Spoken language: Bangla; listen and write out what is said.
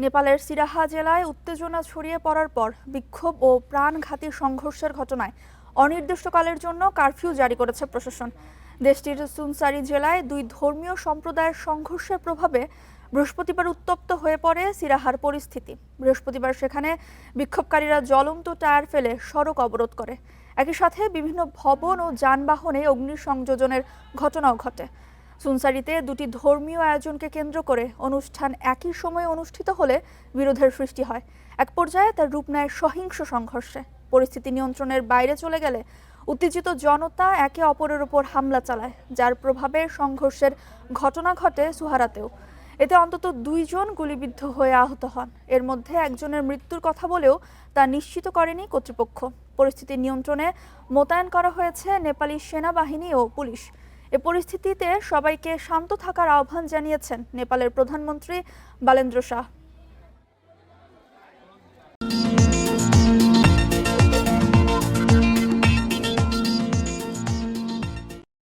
নেপালের সিরাহা জেলায় উত্তেজনা ছড়িয়ে পড়ার পর বিক্ষোভ ও প্রাণঘাতী সংঘর্ষের ঘটনায় অনির্দিষ্টকালের জন্য কারফিউ জারি করেছে প্রশাসন। দেশটির সুনসারি জেলায় দুই ধর্মীয় সম্প্রদায়ের সংঘর্ষের প্রভাবে বৃহস্পতিবার উত্তপ্ত হয়ে পড়ে সিরাহার পরিস্থিতি। বৃহস্পতিবার সেখানে বিক্ষোভকারীরা জ্বলন্ত টায়ার ফেলে সড়ক অবরোধ করে। একই সাথে বিভিন্ন ভবন ও যানবাহনে অগ্নিসংযোজনের ঘটনাও ঘটে। সুনসারিতে দুটি ধর্মীয় আয়োজনকে কেন্দ্র করে অনুষ্ঠান একই সময়ে অনুষ্ঠিত হলে বিরোধের সৃষ্টি হয়। এক পর্যায়ে তার রূপ নেয় সহিংস সংঘর্ষে। পরিস্থিতি নিয়ন্ত্রণের বাইরে চলে গেলে উত্তেজিত জনতা একে অপরের উপর হামলা চালায়, যার প্রভাবে সংঘর্ষের ঘটনা ঘটে সুহারাতেও। এতে অন্তত 2 জন গুলিবিদ্ধ হয়ে আহত হন। এর মধ্যে একজনের মৃত্যুর কথা বলেও তা নিশ্চিত করেনি কর্তৃপক্ষ। পরিস্থিতি নিয়ন্ত্রণে মোতায়েন করা হয়েছে নেপালি সেনাবাহিনী ও পুলিশ। এ পরিস্থিতিতে সবাইকে শান্ত থাকার আহ্বান জানিয়েছেন নেপালের প্রধানমন্ত্রী বালেন্দ্র শাহ।